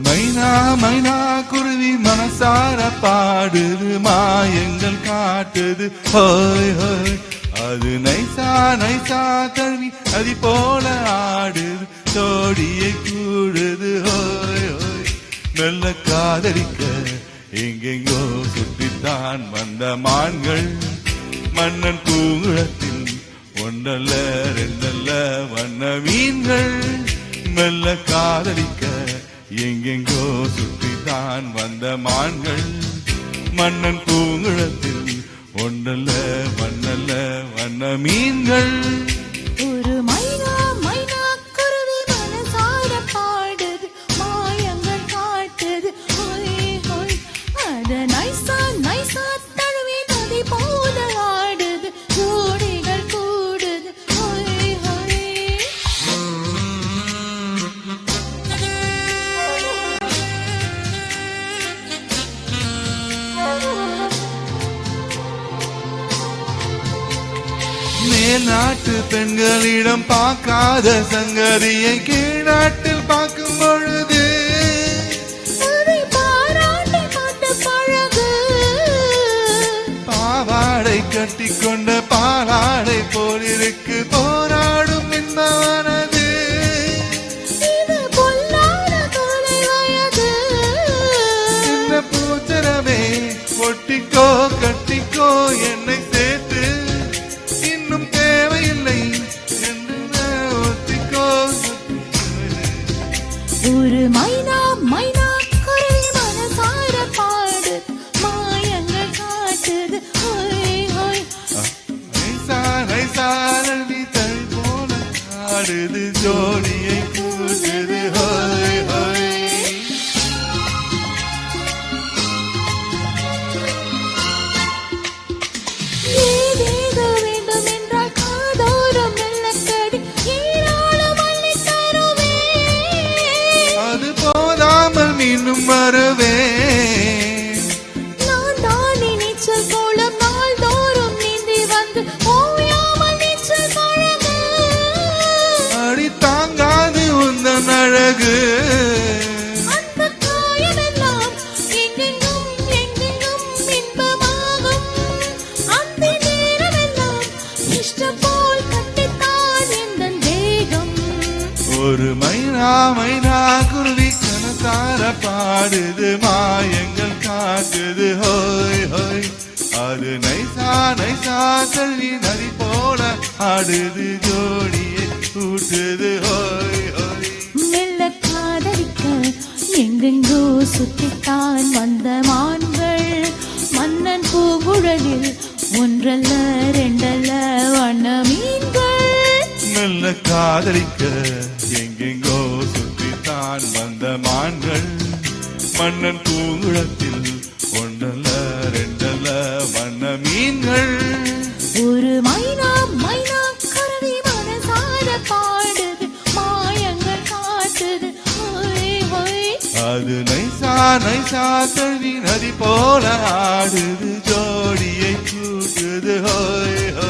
மைனா மைனா குருவி மனசார பாடுது மாயங்கள் காட்டுது ஹோய் ஹோய். அது நைசா நைசா தழுவி அதி போல ஆடுது தோடியை கூடுது ஹோய் ஹோய். மெல்ல காதலிக்க எங்கெங்கோ சுற்றித்தான் வந்த மான்கள் மன்னன் பூங்குளத்தில் ஒன்றல்ல ரெண்டல்ல வண்ண மீன்கள். மெல்ல காதலிக்க எங்கெங்கோ சுற்றித்தான் வந்த மான்கள் மன்னன் பூங்குளத்தில் ஒன்றல்ல வண்ணல்ல வண்ண மீன்கள். ஒரு மைனா மைனா குருவி மனசார பாடுது மாயங்கள் காட்டுது ஹோய் ஹோய். அத நைசா நைசா தழுவி நதி போல ஆடுது ஜோடிகள் கூடுது ஹோய் ஹோய். மேல்நாட்டு பெண்களிடம் பார்க்காத சங்கதியை கீழ்நாட்டில் பார்க்கும் பொழுது பாராட்டை பார்த்து பழகு. பாவாடை கட்டிக்கொண்ட பாலாடை போலிருக்கு போராடும் என்பவனது. இது பொல்லாத கொலை வயது. இந்த பூச்சரமே ஒட்டிக்கோ கட்டிக்கோ என்னை சேர்த்து இன்னும் தேவையில்லை என்று ஒத்திக்கோ. ஒரு மைனா மைனா குருவி மனசார பாடு மாயங்கள் காட்டுது ஹோய் ஹோய். நைசா நைசா நதி தழி போல ஆடுது ஜோடியை கூடுது ஹோய் ஹோய். ஏதேதோ வேண்டும் என்றால் காதோரம் மெல்லக்கடி ஏராளம் அள்ளித் தருவேன். அது போதாமல் மீண்டும் வருவேன். நான் தானே நீச்சல் கோலம் நாள்தோறும் நீந்தி வந்து ஓயாமல் நீச்சல் பழகு. அடி தாங்காது உந்தன் அழகு. அந்த காயமெல்லாம் எங்கெங்கும் எங்கெங்கும் இன்பமாகும். அந்த நேரமெல்லாம் இஷ்டம் போல் கட்டித்தான் எந்தன் தேகம். ஒரு மைனா மைனா குருவி கனசார பாடுது மாயங்கள் காட்டுது ஹோய் ஹோய். அது நைசா நைசா தள்ளி நதி போல ஆடுது ஜோடியை கூட்டுது ஹோய் ஹோய். மெல்ல காதலிக்க எங்கெங்கோ சுற்றித்தான் வந்த மான்கள் மன்னன் பூங்குழலில் ஒன்றல்ல ரெண்டல்ல வண்ண மீன்கள். மெல்ல காதலிக்க எங்கெங்கோ சுற்றித்தான் வந்த மான்கள் மன்னன் பூங்குளத்தில் ஒன்றல்ல ரெண்டல்ல வண்ண மீன்கள். ஒரு மைனா மைனா குருவி மனசார பாடுது மாயங்கள் காட்டுது ஹோய் ஹோய். அது நைசா நைசா தழுவி நதி போல ஆடுது ஜோடியை கூட்டுது ஹோய் ஹோய்.